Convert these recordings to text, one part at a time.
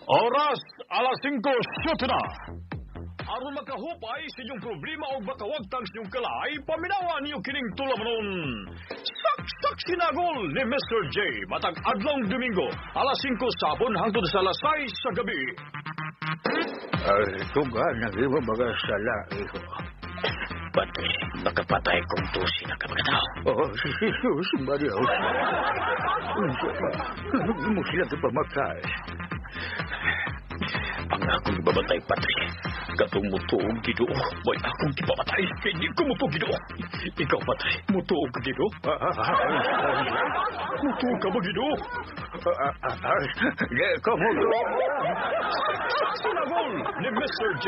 Oras, alas 5:07 na. Aron makahupay sa inyong problema o makawagtang sa inyong kalay, paminawan niyo kining tulaman. Saksak sinagol ni Mr. J. Matag adlong Domingo, alas 5 sabon hangtod sa alas 6 sa gabi. Ito ba, nag-iba baga sa lahi ko. Patay, makapatay kong tusi na kapagataw. Oh, Jesus, Maria. Hindi mo sila kapamakay. Ang akong ibabatay, patay. Katong mutuog, Ginoo. May akong ibabatay. Hindi ko mutuog, Ginoo. Ikaw, patay. Mutuog, Ginoo. Mutuog ka ba, Ginoo? Hindi ko mutuog. Saksak sinagol ni Mr. J.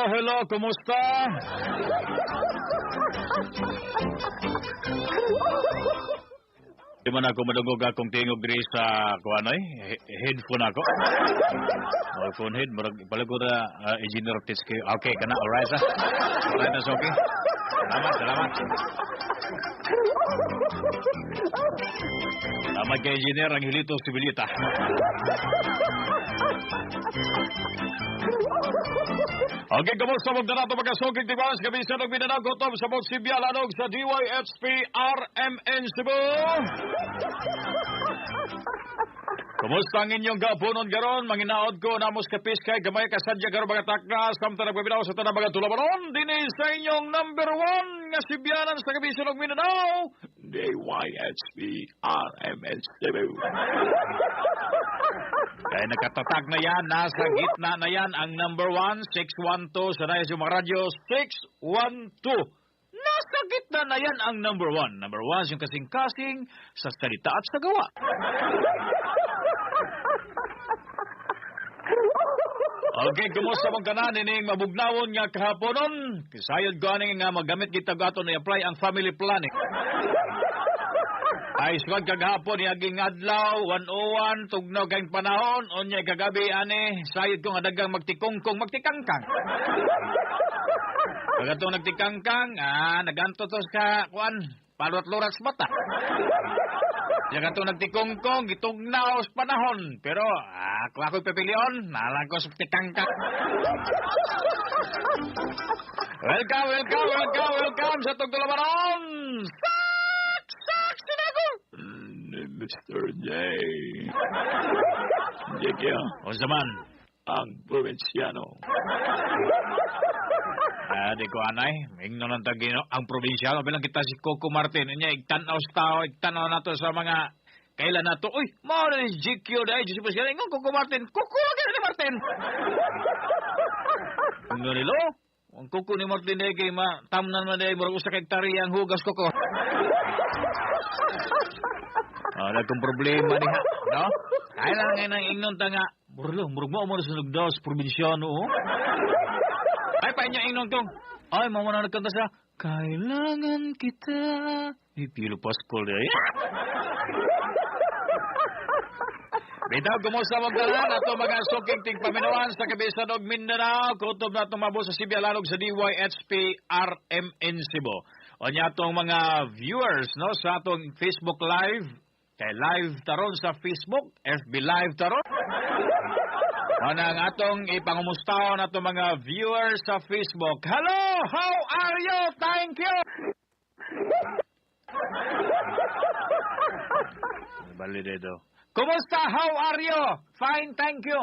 Hello, kumusta? Di man ako madungog akong tingog diri sa kuanay, headphone ako. Phone head, balik ko na engineer Tiski. Okay, kana, alright sa? Alright, that's okay. Salamat. Salamat kay engineer, ang hilito si Bilita. Okay, kamusta magdanato magkasugig di ba? Gabi sa nagminanaw kotom sa Mount Sibya Lanog sa DYHP RMN Cebu. Kumusta ang inyong gapunon garon? Manginaod ko na muskapis kay gamay kasadya garo mga taknas samtang nagpabinaw sa tanang mga tulabanon. Dinis sa inyong number 1 nga Sibyanan sa gabi sa nagminanaw. DYHP RMN Cebu. Kaya nakatatag na yan, nasa gitna na yan, ang number 1, 612, sa Rayos yung mga radyo, 612. Nasa gitna na yan ang number 1. Number 1 yung kasing-kasing sa salita at sa gawa. Okay, kumusta mong kanan, ining mabugnawon nga kahaponon. Kisayod ko aning nga magamit kita gato na i-apply ang family planning. Ay, swag kagahapon, yaging adlaw, 101, tugnaw kayong panahon, unya kagabi, ane, sayod ko nga dagang magtikongkong, magtikangkang. Pagkatong nagtikangkang, nagantotos ka, kuan, palot-lurat sa mata. Pagkatong nagtikongkong, gitugnaw sa panahon. Pero, kung ako'y pipilion, nalang ko sa tikangkang. Welcome sa Tugtulabaron! Mr. J. Jekya. O zaman, ang probinsyano. Di ko anay, mingno ng tagino, ang probinsyano, bilang kita si Coco Martin, inya, igtanaw sa tao, igtanaw na to sa mga, kailan na to, uy, mauna ni GQ dahil, Diyos po siya, ingon, Coco Martin, Coco, agad ni Martin. Ang nilo, ang Coco ni Martin dahil, kay tamnan man dahil, murag usa kay tari ang hugas, Coco. Kung problema niya, no? Kailangan ngayon ang ingnon tanga. Murag mo sa nagdaw sa probinsyano, oh. Ay, pa inyo ingnon tong. Ay, mama na nagkanta sa, kailangan kita. Pilo Pascual, eh. Bitaw, kumusta magdalan? Ato mga suking ting paminawan sa Kabisanog, Mindanao. Kutob na tumabo sa Sibya Lanog sa DYHP RMN Cebu. O niya itong mga viewers, no, sa atong Facebook Live. Kay live taron sa Facebook, FB Live taron. Ano ang atong ipangumustaw na itong mga viewers sa Facebook. Hello! How are you? Thank you! Bali dito. Kumusta? How are you? Fine, thank you.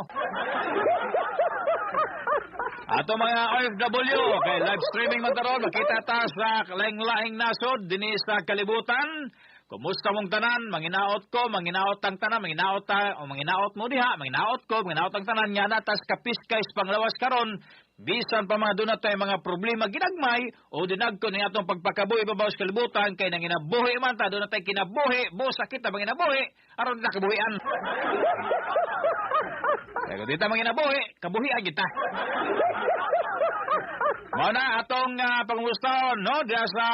Ato mga OFW, kay live streaming man taron, makita ta sa laing-laing nasod, dinis sa kalibutan. Kumusta mong tanan? Manginaot ko, manginaot ang tanan, manginaot mo diha, manginaot ko, manginaot ang tanan, nga natas kapiskays panglawas karon, bisan pa mga doon tayo mga problema ginagmay o dinagko ni atong pagpakabuhi babaw sa kalibutan kay nang inabuhi man ta doon tayo kinabuhi bo sakit ta bang inabuhi aron na kabuhian. Kaya kung di ta mga inabuhi kabuhian kita. Mao na atong pangustahon no diya sa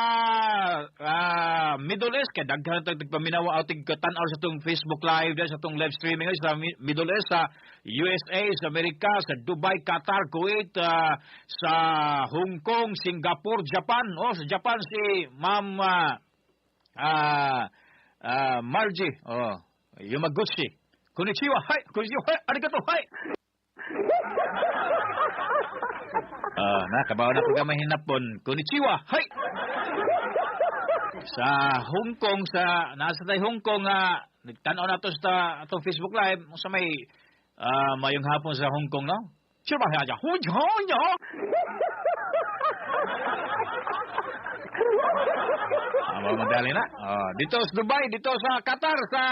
Middle East kay daghan tag paminawa ating tan-aw sa tong Facebook live diya sa tong live streaming sa Middle East sa USA, sa Amerika, sa Dubai, Qatar, Kuwait, sa Hong Kong, Singapore, Japan. Oh, sa Japan si Ma'am Margie, Yamaguchi. Konnichiwa, hi. Konnichiwa, hi. Arigato, hi. Kabaw na ko gamay hinapon. Konnichiwa. Hi. Sa Hong Kong nasa tay Hong Kong nagtan-aw na to sa atong Facebook live sa may mayong hapon sa Hong Kong no. Sure ba haja? Hoy. Madali na. Dito sa Dubai, dito sa Qatar, sa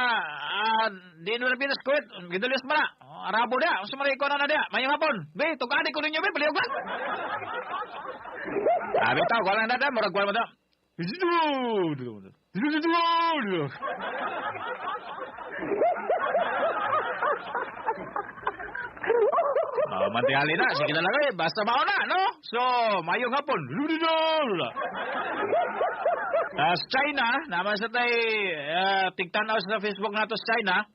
Pilipinas, Kuwait, Middle East ba na? Arabo na. Sa mga ikaw na dia. Mayong hapon. Be, tukadi ko ninyo, be. Palihog ba? Bitaw, ko lang na da. Murag ko lang na da. Mantigali na. Sige na lang eh. Basta mauna, no? So, mayong hapon. Sa China, naman sa tayo tigtanaw sa Facebook na to sa China.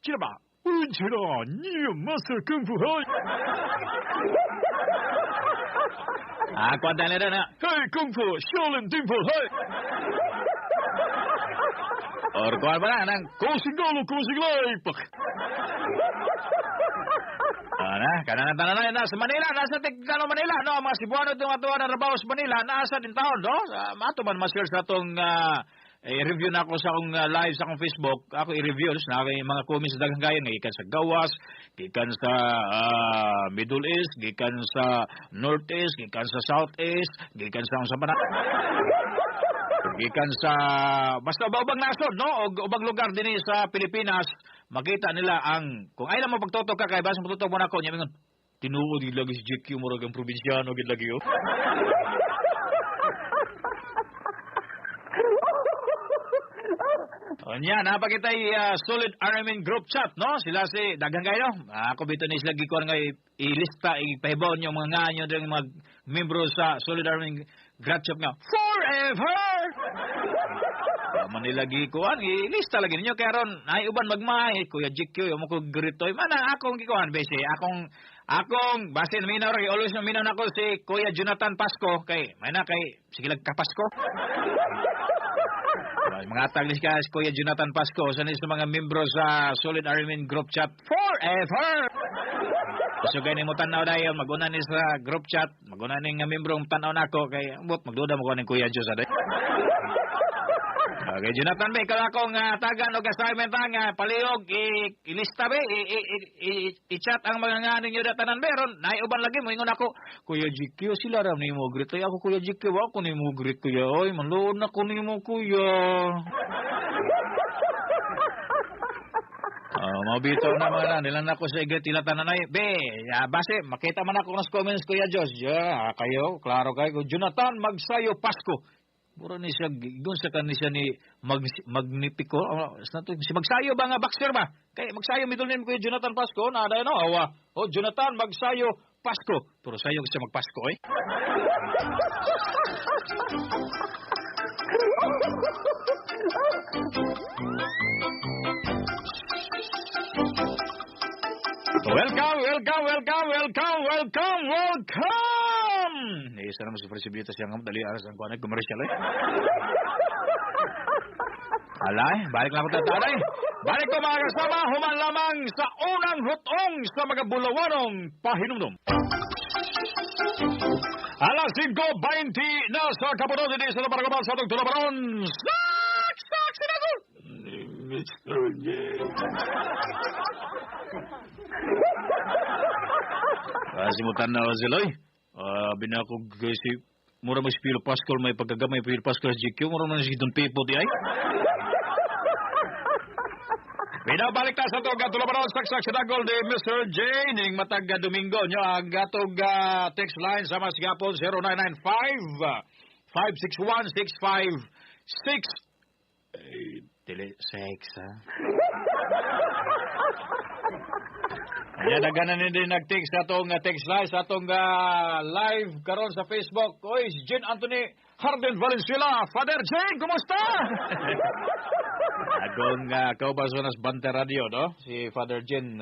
Sino ba? Master Kung Fu Hai. Kuwanta nila na. Hey, Kung Fu, Shaolin Ting Fu Hai. Or kuwan ba na? Kusing galo, kusing laipak. Kanan na sa Manila, nasa Tigtano, Manila, no? Mga Cebuano itong atuwa na rabaw sa Manila, nasa din taon, no? Mato man ma-share sa itong i-review na ako sa akong live sa akong Facebook. Ako i-review, na mga comments daghang gaya, gikan sa Gawas, gikan sa Middle East, gikan sa North East, gikan sa South East, gikan sa Mana. Gikan sa basta ubang nasod, no? O ubang lugar din sa Pilipinas, makita nila ang kung ay lang mo pagtutok ka kay basta pagtutok mo na ako, nya mingon tinuod gid lagi si JQ murag ang probinsyano gid lagi oh. Onya, napakita Solid Armin Group Chat, no? Sila si daghang kayo. Ako bito ni sila gikuan nga ilista, ipahibaw yung mga nganyo ng mga membro sa Solid Armin Group Chat nga. Forever! Manila gikuan, ilista lagi ninyo. Kaya ron, ay uban magmay, Kuya GQ, yung mga gritoy. Mana, akong gikuan, besi. Akong, basin minaw rin, always na minaw na ko si Kuya Jonathan Pasco. May na, sige lang kapasko. Mga taglis ka si Kuya Jonathan Pasco sa mga membro sa Solid Armin Group Chat forever. So kaya mo tanaw dayon maguna ni sa group chat, maguna ni nga membro tanaw nako kay magduda mo ko ning Kuya Jos aday. Okay, Jonathan be kala ko nga tagan og assignment nga palihog ilista be i-chat ang mga nganing yo datanan beron nay uban lagi mo ingon ako Kuya GQ sila ra nimo greet ay ako Kuya GQ wa ko nimo greet kuya oy manloon na ko nimo kuya. Mabito na mga nilang nako sa igat ilatanan ay be base makita man ako sa comments Kuya Jos kayo klaro kayo Jonathan Magsayo Pasco. Mura ni siya, gunsa ka ni siya ni Magnifico. Si Magsayo ba nga boxer ba? Kaya Magsayo, middle name ko yung Jonathan Pasco. Naaday no, awa. Jonathan Magsayo Pasco. Pero sayo siya magpasko eh. Welcome! Isa naman sa presibilita siyang dali aras ang kuwanay komersyal eh. Alay, balik lang ko tatanay. Balik ko mga kasama, human lamang sa unang hutong sa mga bulawanong pahinumdum. Alas 5:20 na sa kapunod din sa naparagabal sa itong tulabaron. Sak! Sinago! Mr. J. Simutan na sila eh. Binakog si mura mas Pilo Pascal may pagkagamay Pilo Pascal sa GQ mura man si Don Pepo di ay. Binabalik ta sa itong tulabaron saksak sa dagol ni Mr. J. Ning matag Domingo nyo ang gatog text line sa mas gapon 0995-561-6568. Dili, sex, ha? Ayan, naganan din nag-text sa itong text line sa itong live karon sa Facebook. Oy, si Jean Anthony Harden Valenzuela. Father Jane, kumusta? Agong kaubaso nas Bante Radio, no? Si Father Jane.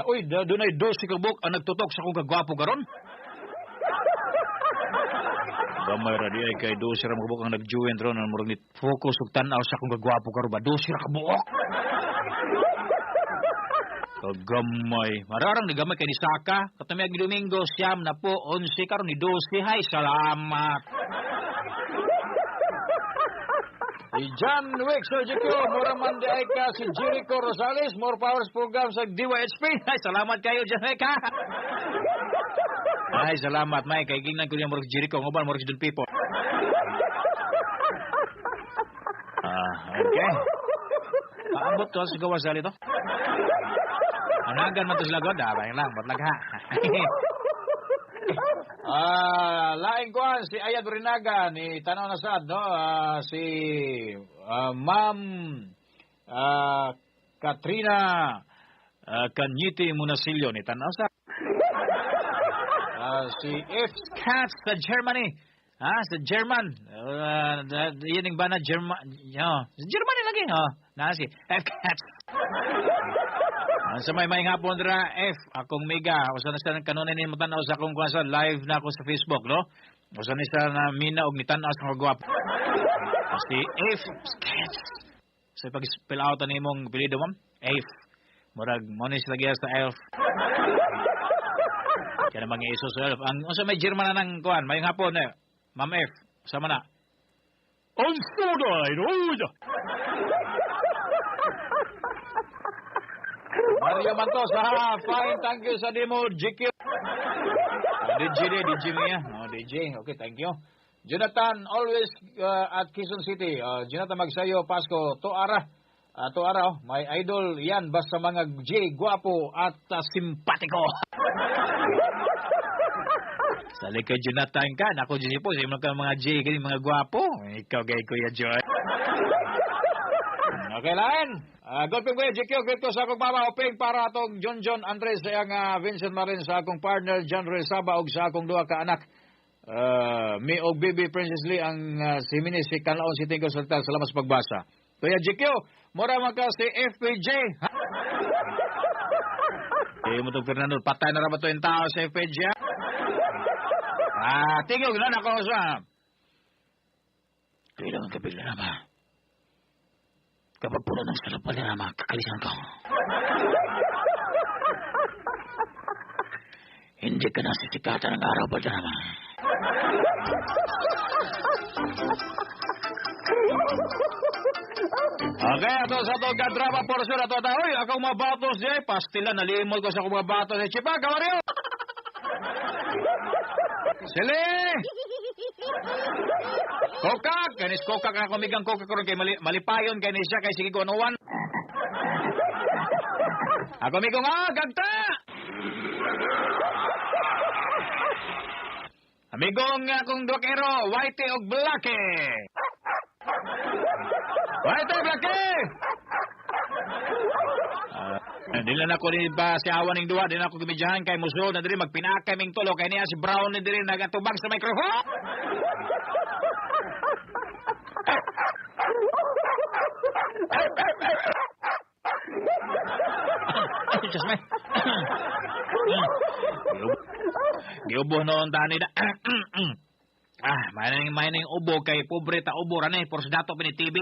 Uy, doon ay 12 kabuk ang nagtutok sa kong kagwapo karon. Gamay radio ay kay 12 ra kabuk ang nag-join ron. Murag ni focus ug tan-aw sa kong kagwapo karon ba? 12 ra kabuk. Kagamay. Mararang ni gamay kay ni Saka. Katami ag Domingo siyam na po 11 karon ni 12. Hay, salamat. Si John Wick, Sir Jericho, mura man di ay ka si Jericho Rosales, more powers program sa DYHP. Ay, salamat kayo, John Wick, ha? Ay, salamat, Mike. Kay gingnan ko niya mura si Jericho, ngobal mura si Don Pipo. Okay. Paambot to sa gawas dali to. Anagan man to sila god, bayang lang, ba't lagha. Laing kuan si Ayad Rinaga ni tanaw na sad no si Ma'am Katrina Kanyiti Munasilio ni tanaw sa si F Cat sa Germany sa German yun ba na German sa Germany lagi na si F Cat. Sa may hapon dira F akong mega usa na sa kanunay ni matanaw sa akong kuan live na ako sa Facebook no usa ni sa na mina og nitanaw sa kagwapo si F sketch sa pag spell out ani mong apelyido ma'am F murag mo ni sila sa F kaya mga isos F ang usa may German na nang kuan may hapon ma'am F sama na on soda ino Mario Mantos, fine, thank you sa demo, GQ. DJ niya. DJ, okay, thank you. Jonathan, always at Quezon City. Jonathan Magsayo, Pasko, Toara, may idol yan, basta mga J, guwapo at simpatiko. Sali kay Jonathan ka, ako J po, sa mga J, kaya mga guwapo. Ikaw kay Kuya Joy. Okay, lain. Good po, GQ. Good po sa akong mama. Oping para atong John Andres sa Vincent Marin sa akong partner John Resaba og sa akong duha ka anak. Me og baby Princess Lee ang si Minis si Kanlaon City ko salta salamat sa pagbasa. Kuya GQ, mura man ka si FPJ. Mo to Fernando, patay na ra ba to yung tao sa FPJ? Tingog na ako sa. Kailangan kabila na ba? Kapag puno ng sarap pala na makakalisan ko. Hindi ka nasisikatan ng araw pa dyan naman. Okay, ato sa ito drama portion ato ta. Uy, akong mabatos di. Pastila, nalimol ko sa akong mabatos. Chipa, kawaryo! Sili! Kokak! Kanis kokak ako migang kokak ko rin kay malipayon kay siya kay sige ko anuwan. Ako migang gagta! Amigong akong dokero, white og blake. White og blake! Dila na ko ni ba si awan ning duwa, dila ko gimidyahan kay musul na diri magpinakay ming tulo kay niya si Brown ni diri nagatubag sa microphone. Just me. Giubo noon tani na. May nang ubo kay pobre ta ubo ra ni por sa dato pini TV.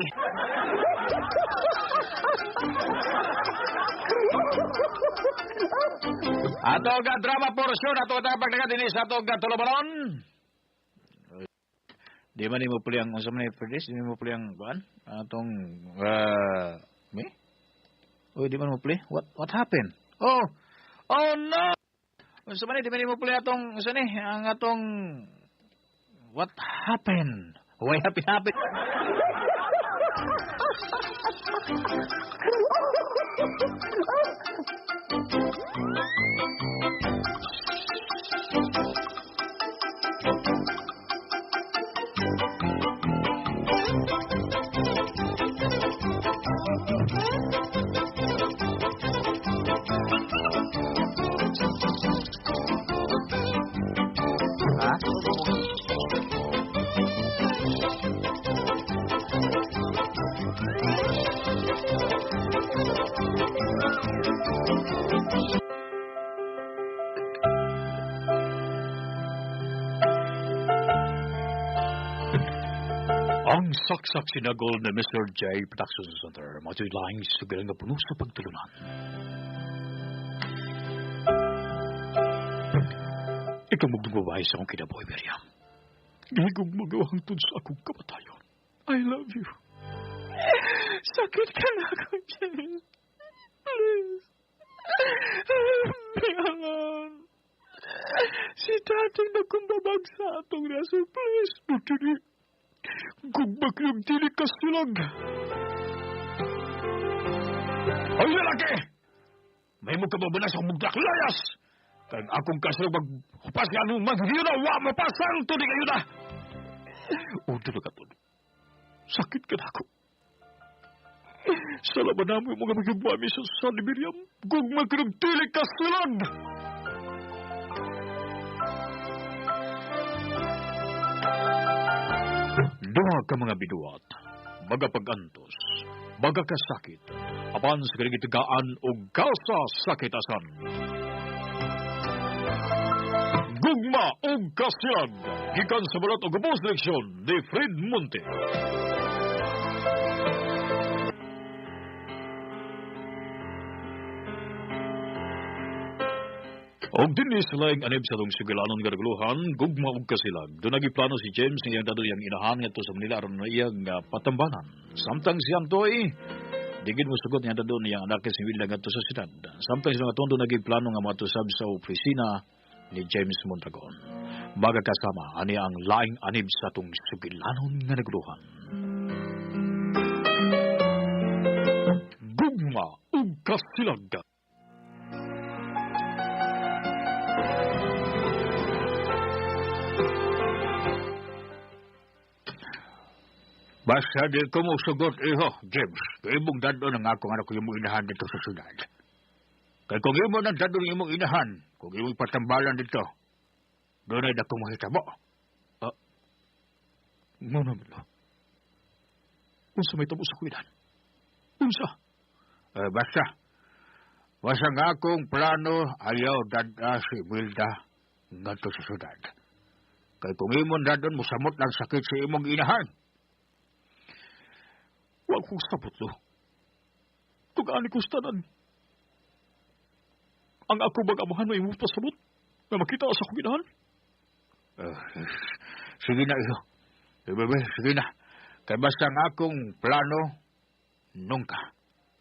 Ato ga drama portion ato ta pagdagan dinhi sa ato ga tulubaron. Di man mo puli ang unsa man for this, di mo puli ang kuan atong me? Oh, di man mo puli. What happened? Oh no. Unsa man di man mo puli atong unsa ni ang atong what happened? Why happy? saksak sinagol na Mr. J. Production Center. Matoy lang sa galang na puno sa pagtulunan. Ikaw magdugaway sa akong kinabuhi, Miriam. Gigong magawangtod sa akong kamatayon. I love you. Sakit ka na ako, James. Please. Piangan. Si tatay na kumbabag sa atong raso, please. Butuli. Kung bagyong tinig ka silang. Ay, lalaki! May mo kababanas ang mugdak layas! Kaya akong kasilang maghupas nga nung maghirawa mapasang tunig kayo na! O, talaga to. Sakit ka na ako. Salamat na mo yung mga magigmami sa San Miriam. Kung magkiragtilig ka silang! Duha ka mga biduat, magapag-antos, magakasakit, apan sa kanigitigaan o gasa sakitasan. Gugma o kasyag, gikan sa balat o gabos leksyon ni Fred Monte. Og dinis laing anib sa tong sigilanon nga reguluhan, gugma og kasilag. Doon nagiplano si James nga iyang dadol yang inahan nga to sa Manila aron na iyang patambanan. Samtang siyang toy, digid mo sugot nga dadol niyang anak si Wilda nga to sa siyudad. Samtang siyang tondo nagiplano nga matusab sa opisina ni James Mondragon. Magakasama ani ang laing anib sa tong sigilanon nga reguluhan. Gugma og kasilag. Basta di ko mo sugot, James. Imong dadon ang akong anak ko yung inahan dito sa syudad. Kaya kung imo nang dadon yung inahan, kung imo patambalan dito, doon ay dako mahitabo. Muna mo. Unsa may tabo sa kuilan? Unsa? Basta nga akong plano ayaw dada si Wilda nga to sa syudad. Kaya kung imo dadon mo samot ng sakit sa imong inahan, wag kong sabot lo. Tugaan ko stanan. Ang ako mag-amahan mo imong pasabot na makita sa akong ginahan. Sige na iyo. Bebe, sige na. Kaya basta ang akong plano, nungka.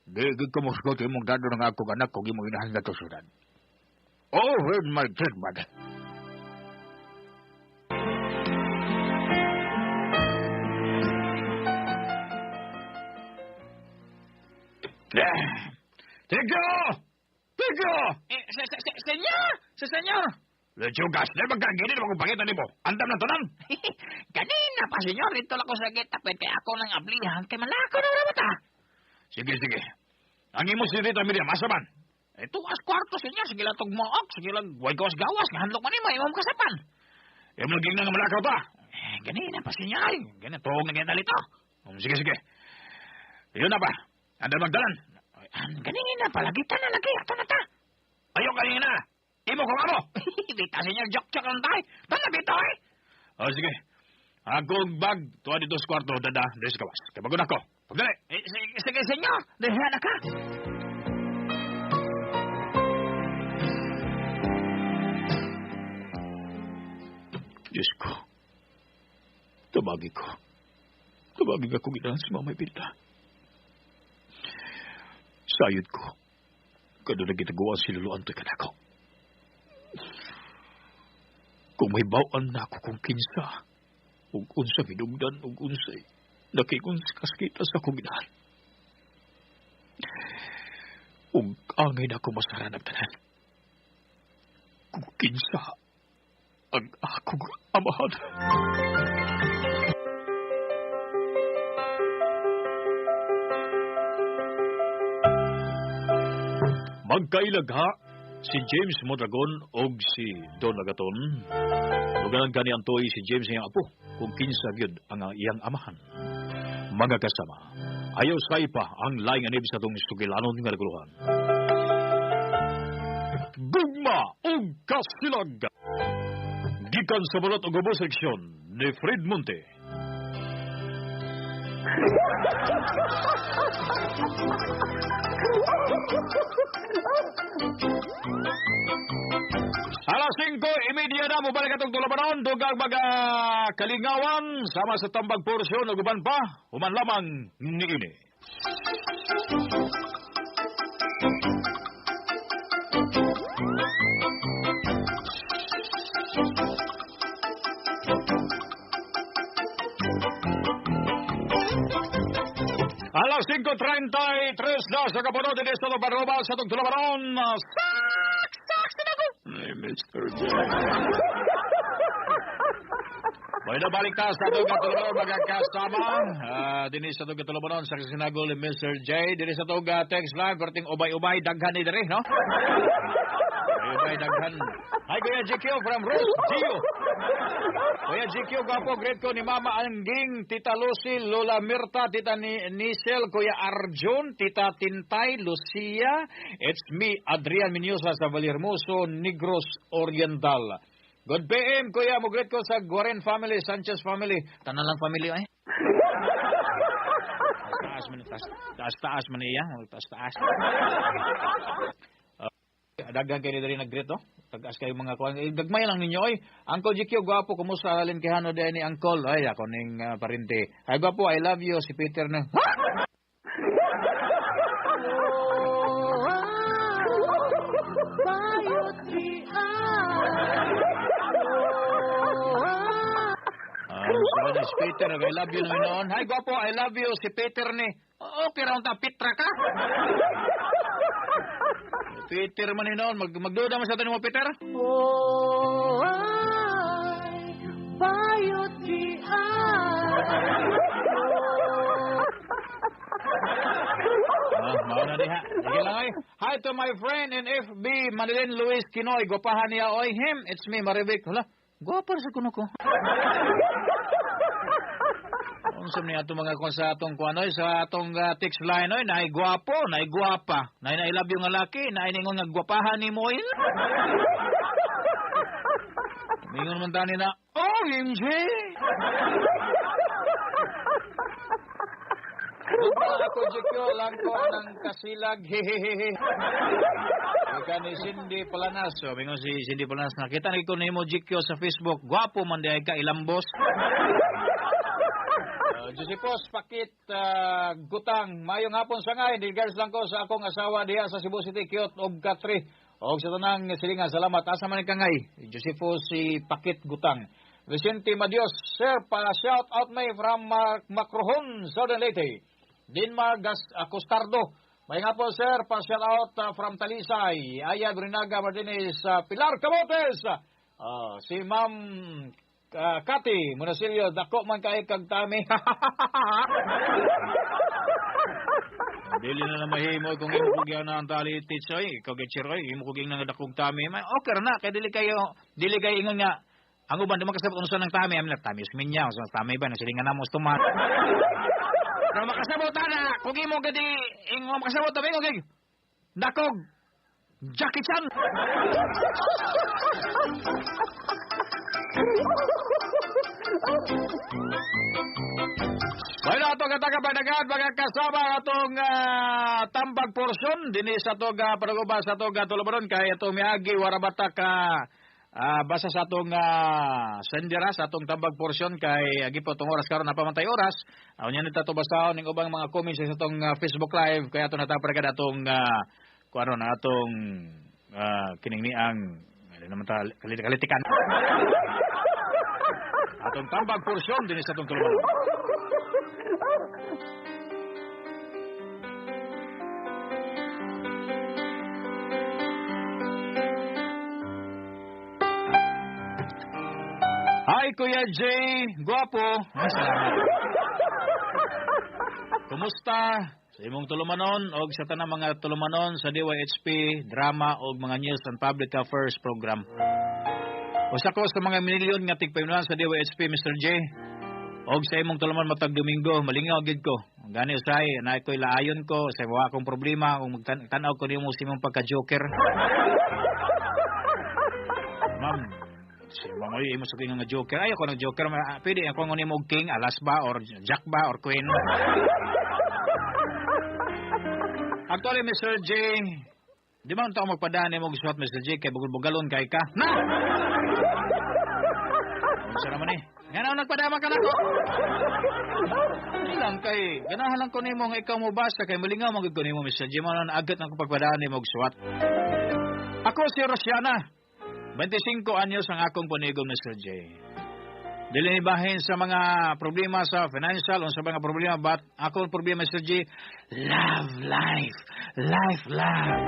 Di ko mo sugot imong dado ng akong anak kung imong inahan na to sudan. Oh, with my dead body. Thank you! Senyor! Lechugas, na magkagini na magpapakita ni mo. Andam ng tanan. Kanina pa, senyor. Ito lang ko sa gitapit kaya ako lang ablihan kay malako na rabat ha. Sige. Ang imo si Rita Miriam, asaman? Ito as kwarto, senyor. Sige lang tugmook. Sige lang way gawas-gawas. Handlok man mo, imong kasapan. Yung naging na nga malakaw ta. Kanina pa, senyor. Ganito, tuong na ganyan dito. Sige. Yun na ba? Andam magdalan. Kanina pa, lagitan na lagi. Ato na ta. Ayaw kanina. Imo ko nga mo. Dita, senyor. Joke lang tayo. Tala dito eh. Sige. Akong bag, tuwa dito sa kwarto, dada, des kawas. Kaya bago na ko. Pagdali. Sige, senyor. Deha na ka. Diyos ko. Tabagin ako ginahan si Mamay Bilda. Sayod ko. Kado na ginagawa si Luluan to'y kanako. Kung may bawaan na ako kung kinsa, ug unsa hinungdan, ug unsay, nakikong kaskita sa kuminahan. Ug angay na ako masara nagtanan. Kung kinsa, ang akong amahan. Magkailagha si James Mondragon og si Don Agaton. Luganan gani antoy si James nga apo kung kinsa gyud ang iyang amahan. Mga kasama, ayaw say pa ang laing anib sa tong sugilanon nga reguluhan. Gugma og kasilag. Gikan sa balat og ubos seksyon ni Fred Monte. Alas 5:30 na, mubalik atong tulabanon, dugang mga kalingawan, sama sa tambag porsyon, o guban pa, human lamang ni ini. Alas 5:33 na sa kapunod, din sa Tubarobal sa itong tulabanon, Ay, Mr. J. may nabalik ta sa itong katulabanon, mga kasama. Dinis sa itong katulabanon sa kasinagol ni Mr. J. Dinis sa itong text line, perting ubay-ubay, daghan ni Dere, no? Ubay, daghan. Hi, Kuya GQ from Rose Gio. Kuya GQ, gapo, great ko ni Mama Angging, Tita Lucy, Lola Mirta, Tita Nisel, Kuya Arjun, Tita Tintay, Lucia. It's me, Adrian Minyosa sa Valhermoso, Negros Oriental. Good PM, Kuya, mo great ko sa Guaren family, Sanchez family. Tanan lang family, ay. Taas-taas man iya. Taas-taas. Daghan kayo rin nag-greet, no? Tagas kayo mga kuwan. Dagmay lang ninyo, ay. Uncle GQ, gwapo, kumusta? Alin kihano din ni Uncle. Ay, ako ning parinte. Ay, gwapo, I love you. Si Peter na. So, si Peter, I love you na noon. Hi, gwapo, I love you. Si Peter ni. Okay, raon ta, Petra ka? Peter man noon. Magduda mo sa ito mo, Peter? Bayot di Mauna diha. Sige lang ay. Hi to my friend in FB, Manilin Luis Kinoy. Gwapahan niya, oy, him. It's me, Marivic. Hala, gwapa sa kuno ko. Unsam niya itong mga kung sa atong kuanoy, sa atong text line, oy, naay gwapo, naay gwapa. Naay love yung lalaki, naay ningon nga gwapahan ni mo, oy. Mingon man tani na, oh, MJ! Ako, Jekyo, lang ko ng kasilag, hehehehe. Ika ni Cindy Palanas. So, mingon si Cindy Palanas, nakita na ko na mo, Jekyo, sa Facebook. Gwapo man di ay ka, ilambos. Josepos, Pakit, Gutang, mayong hapon sa ngay, regards lang ko sa akong asawa diha sa Cebu City, Kiyot, og Katri, og sa tanang silingan, salamat, asa man ka ngay, Josepos, si Pakit, Gutang. Vicente Madios, sir, pa-shout out may from Macrohon, Southern Leyte. Dinmar Costardo, mayong hapon, sir, pa-shout out from Talisay, Aya Brinaga Martinez, Pilar Camotes, si Ma'am Kati, Monasilio, dako man kay kag tami. Dili na mahimo kung imo kog na ang tali titsoy, ikaw gitseroy, imo kog nang dakog tami. Okay na kay dili kayo ingon nga ang uban naman kasabot unsa nang tami, amla tami usminya, so tami ba na silingan namo tumat. Pero makasabot na kung imo gadi imo makasabot tabi kog dakog Jackie Chan. Bueno, atong katagapanagan, mga kasama atong tambag porsyon, dinis atong panuguba sa atong tulubaron, kaya atong miagi, warabata ka basa sa atong sendera, sa atong tambag porsyon, kay agi po itong oras karon napamantay oras, niya nito ito basaon ng ubang mga comments sa atong Facebook Live, kaya atong nataparagan atong kung ano na atong kiningniang naman kalitikan. Atong tambag porsyon din sa atong tulubaron. Hi, Kuya Jay. Guwapo. Ay, salamat. Kumusta? Sa imong tulumanon o sa tanang mga tulumanon sa DYHP, drama o mga news and public affairs program. Usa ko sa mga milyon nga tigpayunan sa DYHP, Mr. J. O sa imong tuluman matag Domingo, malingaw gid ko. Gani usay, na ko'y laayon ko, sa mga akong problema, kung magtanaw ko nimo sa imong pagka-joker. Ma'am, si Ma'am Kamoy imo sa nga joker. Ay ako ng joker, pwede ako ngunin mo king, alas ba or jack ba or queen. Actually, Mr. J, di ba unta magpadaan mo gusto Mr. J kay bugol-bugalon kay ka? Na! Unsa naman eh? Ngano nagpadama ka nako? Di lang kay ganahan lang ko nimo nga ikaw mo basta kay malingaw man gud ko nimo Mr. J man agat nang pagpadaan nimo og suwat. Ako si Rosiana. 25 anyos ang akong panigom Mr. J. Dili bahin sa mga problema sa financial o sa mga problema but akong problema Mr. J, love life. Life love.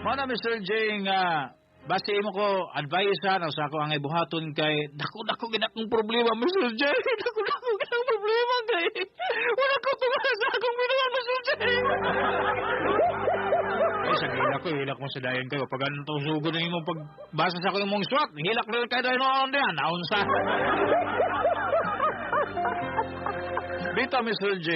Mana Mr. J nga base mo ko advice sa ako ang ibuhaton kay dako gid akong problema Mr. J. Dako gid akong problema kay wala ko tuwa sa akong ginawa Mr. J. Ay sagila ko hilak mo sa dayon kay pag anong tusugod ng imong pagbasa sa ako imong swat hilak na kay dayon on diyan naunsa. Bita Mr. J.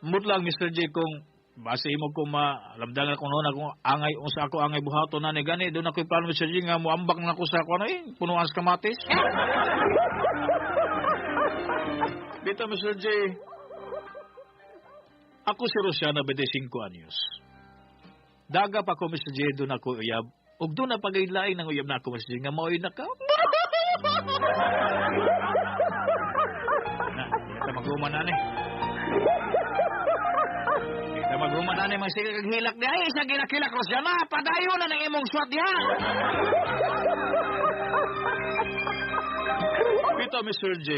Mutlang Mr. J kung base imo ko malamdagan ko noon ako angay unsa ako angay buhaton na ni gani doon ako plano Mr. J nga moambak na ako sa kuno punuan sa kamatis. Bita Mr. J. Ako si Rosiana 25 anyos. Daga pa ko Mr. J doon ako uyab ug doon na pagaylain ng uyab na ako Mr. J nga maoy na ka. Na, ito mag-uman na ni. Maghuman na mga sige kaghilak di ay isang ginakilak Rosiana padayon na ng imong swat diha. Bito Mr. J.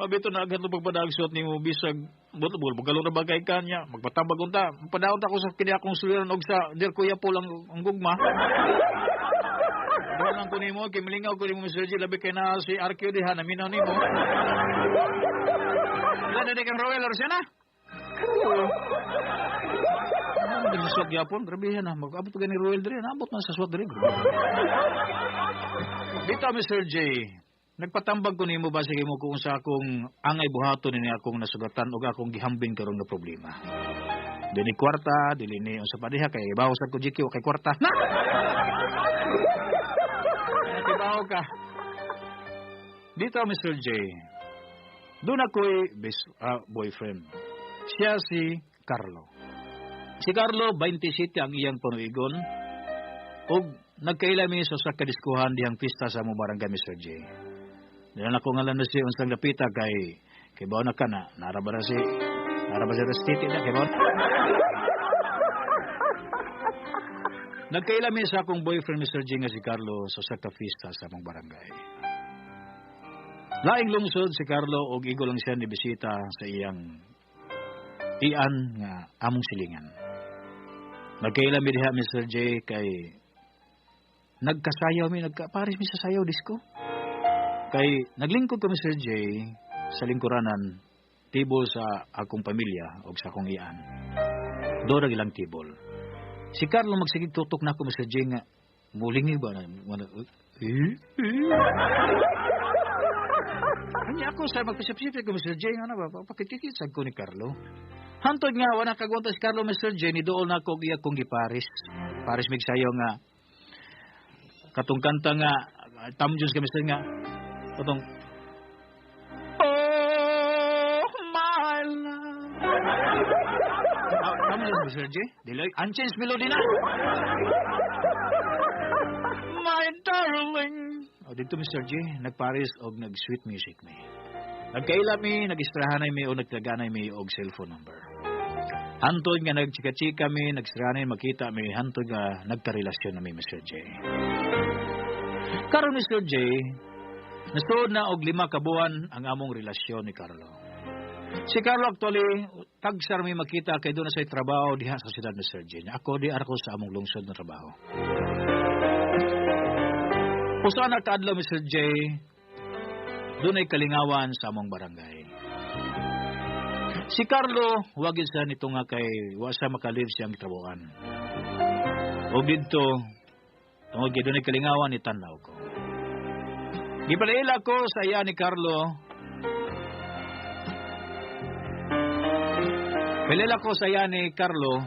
Pabito na agad pagpadag swat nimo bisag butbol bugalo na bagay kanya magpatabag unta padayon ta ko sa kini akong suliran og sa dir kuya po lang ang gugma. Dalan ko nimo kay milingaw ko nimo Mr. J labi kay na si RQ diha na minaw nimo. Wala na kang Roel Rosiana. Ano din swat gyapon, grabe yan mag-abot ka ni Roel dire, naabot man sa swat dire. Dito Mr. J, nagpatambag ko nimo ba sige mo kung sa akong angay buhaton ni akong nasugatan ug akong gihambing karon nga problema. Dili kwarta, dili ni unsa pa diha kay bawo sad ko GQ kay kwarta. Tibaw ka. Dito Mr. J, doon ako'y boyfriend. Siya si Carlo. Si Carlo, 27 ang iyang panuigon. O nagkailami sa kadiskuhan dihang pista sa mong barangay Mr. J. Diyan ako ngalan na si unsang lapita kay bawa na ka na. Naraba si Rastiti na kay bawa. Nagkailami sa akong boyfriend Mr. J nga si Carlo sa pista sa mong barangay. Laing lungsod si Carlo og igo lang siya ni bisita sa iyang iyan nga among silingan. Nagkailami diha Mr. J kay nagkasayaw nagkaparis mi sa sayaw disco. Kay naglingkod ko Mr. J sa lingkuranan tibol sa akong pamilya o sa akong iyan. Doon ilang tibol. Si Carlo magsigig tutok na ako Mr. J nga mulingi ba na Kanya ako sa magpisip-sipit ko Mr. J nga na ba pakikikitsag ko ni Carlo. Hantod nga wala kagwanta si Carlo Mr. J ni dool na ko giya kong giparis. Paris mig sayo nga katong kanta nga tamjus ka Mr. nga katong oh my love. Tamjus Mr. J dilay unchanged melody na. My darling. O dito Mr. J nagparis og nag-sweet music mi. Nagkaila mi, nag-istrahanay mi o nagtaganay mi og cellphone number. Hantod nga nagchika-chika mi, nag-istrahanay makita mi, hantod nga nagkarelasyon na mi Mr. J. Karon Mr. J, nasuod na og 5 ka buwan ang among relasyon ni Carlo. Si Carlo actually, tagsar mi makita kay doon na say trabaho diha sa siyudad Mr. J. Ako di arko sa among lungsod na trabaho. Pusa na kaadlaw Mr. J, doon ay kalingawan sa among barangay. Si Carlo, wagin sa nito nga kay wasa makalib siyang trabuhan. O dito, tungod doon ay kalingawan ni tanaw ko. Gipalaila ko sa iya ni Carlo. Palila ko sa iya ni Carlo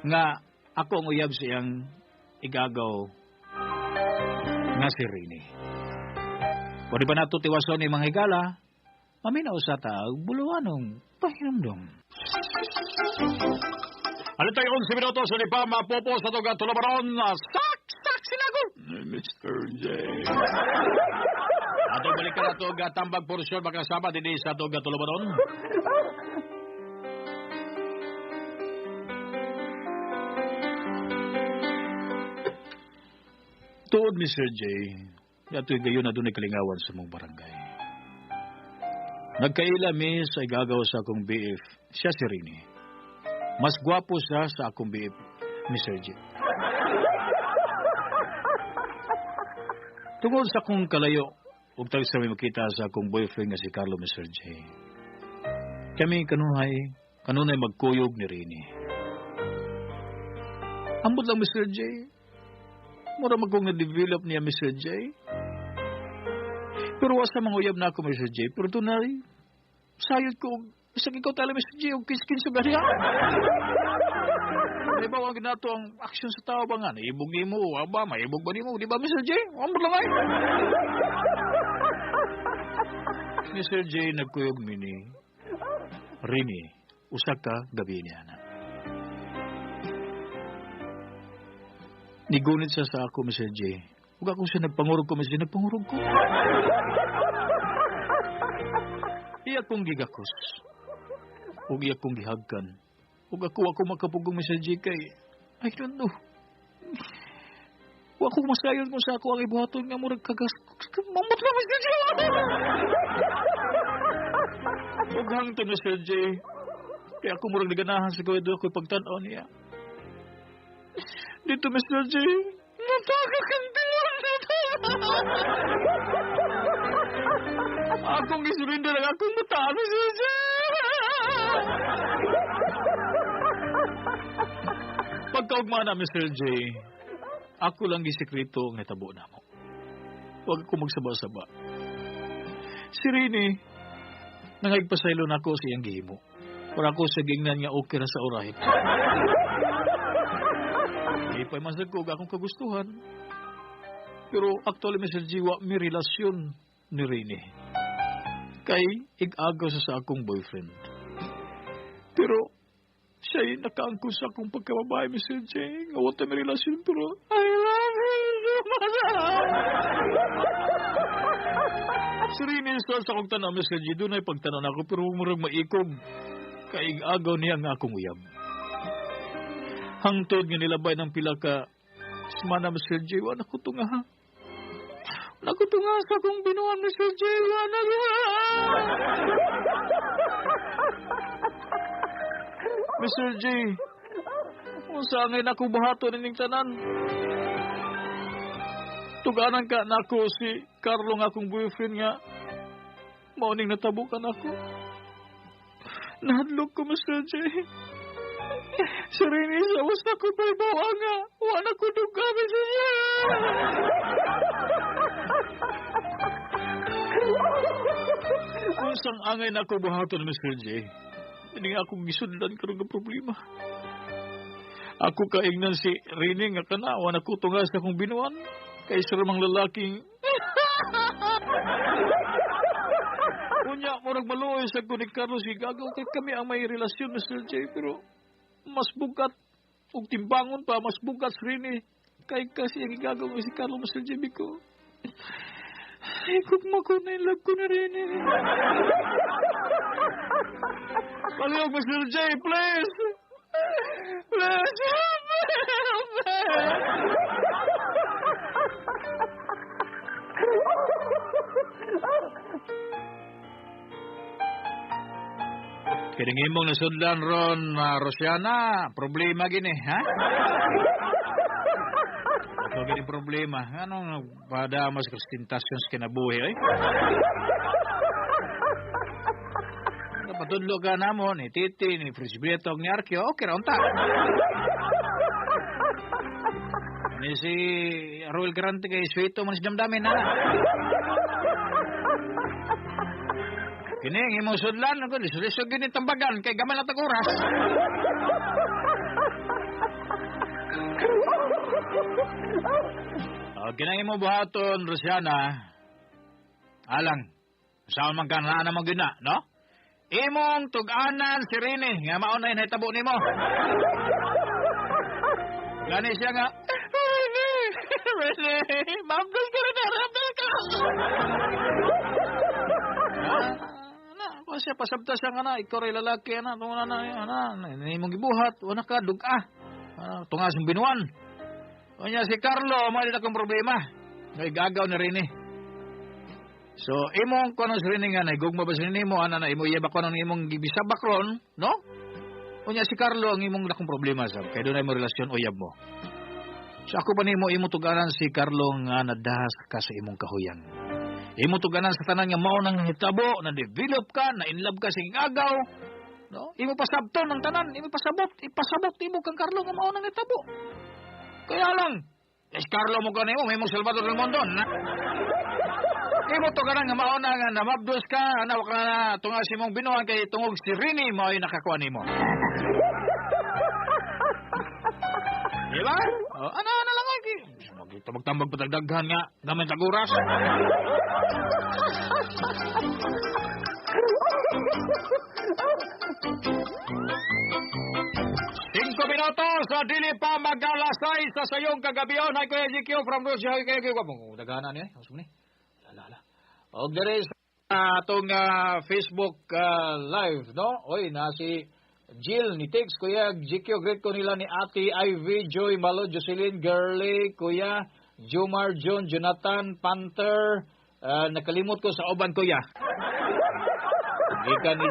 nga ako ang uyab siyang igagaw nga si Rini. Pwede ba nato tiwason ni mga higala? Maminaw sa taag buluanong pahinumdum. Ano tayo kung 7 minutos sa lipa mapopo sa tuga tulabaron na sak sila ko! Mr. J. Ato balik ka na tuga tambag porsyon makasama din sa tuga tulabaron. Tuod, Mr. J. Dato'y gayon na doon ay kalingawan sa mong barangay. Nagkailami sa igagaw sa akong BF, siya si Rini. Mas gwapo siya sa akong BF, Mr. J. Tungod sa akong kalayo, huwag tayo sa may makita sa akong boyfriend nga si Carlo, Mr. J. Kami kanunay magkuyog ni Rini. Ambot lang, Mr. J. Mura magkong na-develop niya, Mr. J. Pero wasa mga uyab na ako, Mr. J. Pero tunay, sayod ko, isang ikaw tala, Mr. J, o kiskin sa bariya. Di ba, wag na ito ang aksyon sa tao ba nga? Naibog ni mo, aba, maibog ba ni mo? Di ba, Mr. J? Ambot lang ay. Mr. J, nagkuyog mini. Rini, usak ka, gabi niya na. Nigunit siya sa ako, Mr. J. Huwag ako siya nagpangurog ko, Mr. J. Nagpangurog ko. Iyak kong gigakos. Huwag iyak kong gihagkan. Huwag ako makapugong, Mr. J. Kay, I don't know. Huwag ako masayon kung sa ako ang ibuhaton nga murag kagas. Mamot na, Mr. J. Huwag hangto, Mr. J. Kaya ako murag naganahan sa gawin doon ako pagtanaw niya. Dito, Mr. J. Nataka kang diwan na ito. Akong isurrender lang akong mataan, Mr. J. Pagkaugmana, Mr. J. Ako lang gisekreto ng natabo na mo. Huwag ako magsaba-saba. Si Rini, nangagpasaylo na ako sa iyang gihimo. Para ako sa gingnan nga okay na sa orahit. Ipay masag ko akong kagustuhan. Pero actually, Mr. Jiwa, may relasyon ni Rini. Kay ig-agaw sa akong boyfriend. Pero siya'y nakaangko sa akong pagkababae, Mr. J. Ngawat na may relasyon, pero I love you so much. Si Rini, sa akong tanaw, Mr. J. Doon ay pagtanaw na ako, pero murag maikog. Kay ig-agaw niya nga akong uyab. Hangtod nga nilabay ng pila ka semana, Mr. J. Wala ko tunga, ha? Wala ko tunga sa akong binuan, Mr. J. Wala ko. Mr. J. Kung saan ngayon ako bahato nining tanan? Tuganan ka na ako si Carlo nga akong boyfriend nga. Mauning natabukan ako. Nahadlok ko, Mr. J. Si Rini, sawas na ko pa'y bawa nga. Wala ko duga, Mr. J. Kung sang angay na ako bahato na, Mr. J. Hindi nga akong gisundan karong ng problema. Ako kaingnan si Rini nga kanawa na kutungas na kong binuan. Kay saramang lalaking... Unya, murag maluoy sa kunik Carlos igagaw kay kami ang may relasyon, Mr. J. Pero mas bugat. Ug timbangon pa, mas bugat si Rini. Kay kasi ang igagaw si Carlos, Mr. J. Biko. Ay, kung makunay love ko na Rini. Palihog, Mr. J, please! Please, help me! Kining imong nasudlan ron, Rosiana, problema gini, ha? Ito gini problema. Anong padamas kastintasyon sa kinabuhi, eh? Patudlo ka na mo, ni Titi, ni Frisbieto, ni Arkyo, okay ra, unta. Ni si Roel Grante kay Suito, manis damdamin na. Kini, imong sudlan, lisod gini tambagan, kay gaman na taguras. Kinain mo buhaton, Rosiana. Alang, saan man ka na naman gina, no? Imong tug-anan si Rini, nga maunay na hitabo ni mo. Gani siya nga, Rini, mabdol ka rin, mabdol ka. Kung siya pasabta siya nga na, ikaw rin lalaki, tunga na, imong gibuhat, wala ka, duga. Tunga siyang binuan. Kanya si Carlo, mali na kong problema. Ngay gagaw ni Rini. So, imong kono si Rini nga, gugma ba si Rini mo, na imo iyaba ko nang imong gibisabak ron, no? Kanya si Carlo, ang imong nakong problema, sab. Kaya doon ay mo relasyon, uyab mo. So, ako pa nimo, imo tugaran si Carlo nga nadahas ka sa imong kahuyan. Imo tuganan sa tanan nga mao nang hitabo, na-develop ka, na-inlove ka sa gagaw, no? Imo pasabton ng tanan, imo ipasabot imo kang Carlo nga mao nang hitabo. Kaya lang, Carlo mo ka na may mong Salvador del Mundo, na? Imo to ka nga mauna nga namabdos ka, anak ka na tunga si mong binuhan kay tungog si Rini mo ay nakakuha ni mo. Diba? Ano lang ay, magtambag patagdaghan nga, gamit taguras. 5 minutos sa dili pa mag-alasay sa sayong kagabion. Ay, Kuya GQ from Russia. Ay, Kuya GQ. Dagana niya. Masuk ni. Lala. O, there is itong Facebook live, no? Oy, na si Jill ni Tix. Kuya GQ, great ko nila ni Ate Ivy, Joy, Malo, Jocelyn, Girly, Kuya Jomar, John, Jonathan, Panther. Nakalimot ko sa uban, Kuya. Ika ni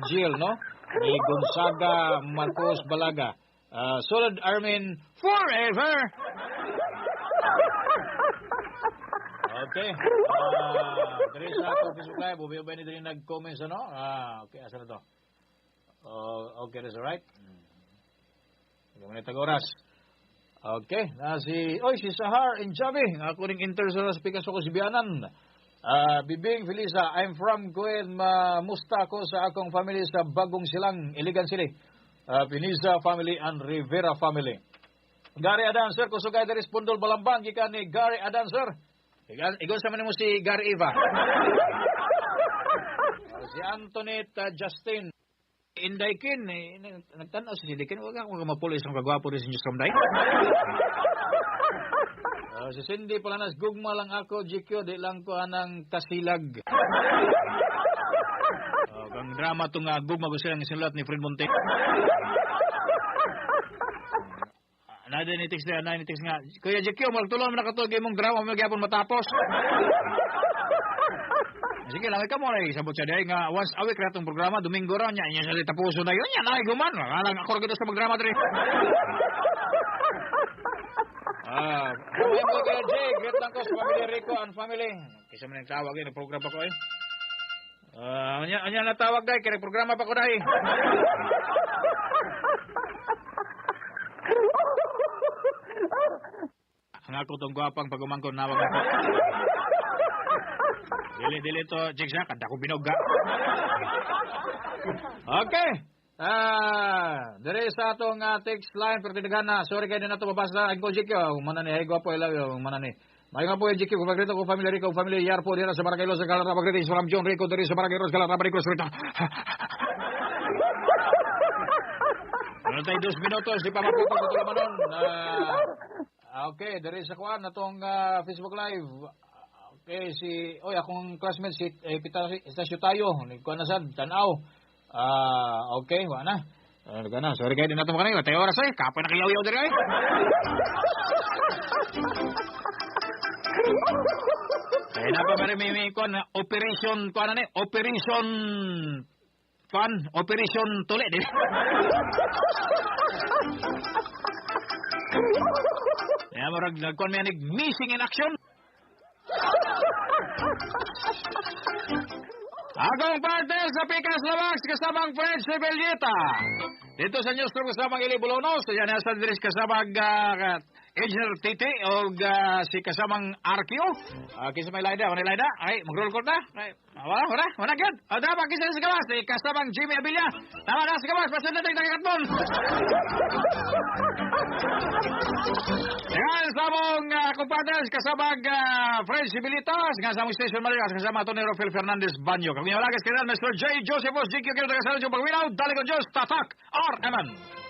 Jill, no? Ni Gonzaga Marcos Balaga. Solid Armin forever! Okay. Dari sa ako Facebook Live, ubay-ubay ni din nag-comments, ano? Okay, asa na to? Okay, that's alright. Hindi mo na oras. Okay, si Sahar in Javi. Ako ring intersa sa Picasso ko si Bianan. Bibing Felisa, I'm from Gwen, musta ko sa akong family sa Bagong Silang, Iligan City. Pinisa family and Rivera family. Gary Adan, sir, kusugay na respondol balambang, gikan ni Gary Adan, sir. Igon sa mo si Gary Eva. Si Antoinette Justin. Indaykin, nagtanaw si Indaykin, huwag akong mapulis ang kagwapo rin si Diyos Kamday. Si Cindy Palanas, gugma lang ako, GQ, di lang ko anang kasilag. Kang drama itong gugma ko silang sinulat ni Fred Monte. Nada-nitix nga. Kuya GQ, magtulong mo nakatugay mong drama, magyapon matapos. Sige lang, ikaw mo na isabot siya dahil nga once a week na itong programa, Domingo raw niya, niya salita puso na yun, yan ay guman. Alang ako rin sa magdrama dali. Kuya Kuya Jay, great lang ko sa Family Rico and family. Kisa mo nang tawag yun, program pa ko eh. Anya natawag dahil, kaya programa pa ko dahil. Ang ako itong gwapang pagumangkon, nawag ako. Dili to, Jigsa, kanta ko binogga. Okay. Dere sa atong text line pero tinagana. Sorry kayo na ito mabasa. Ang ko GQ, manani, ay gwapo, I love you, manani. May nga po yung GQ, kumagrito ko family Rico, family Yarpo, dira sa Barangay Los Galarraba, greetings from John Rico, diri sa Barangay Los Galarraba, Rico, Rita. Ano tayo 2 minutos, di pa mapupag ito naman nun. Okay, dere sa kuwan, natong Facebook Live. Okay, akong classmate si Pitasyo tayo. Kuha na sad, tanaw. Okay, wala na. Gana, sorry kayo din natin kanina. Tayo oras ay, kapoy na kiyaw-yaw din ay. Kaya na pa may operation, operation fan, operation tulit. Kaya marag nagkuhan may missing in action. Agong partner sa Pikas Lawax kasamang Fred Sebelieta. Dito sa newsroom kasamang Ili Bulonos. Yan nasa diris kasamang Engineer Titi o si kasamang Arkio. Kisa may layda, wala layda. Ay, mag-roll call na. Ay, wala, good. O, dapat kisa sa gawas, si kasamang Jimmy Abilia. Tama na sa gawas, basta natin nagkakatmon. Yan, sa mong kumpadres, kasamang Fred Sibilitas, nga sa mong station Marias, kasama ito ni Rafael Fernandez Banyo. Kami walagas kailan, Mr. J. Josephus, GQ, kaya nagkasalan yung pagwinaw, dali ko Diyos, tatak, RMN.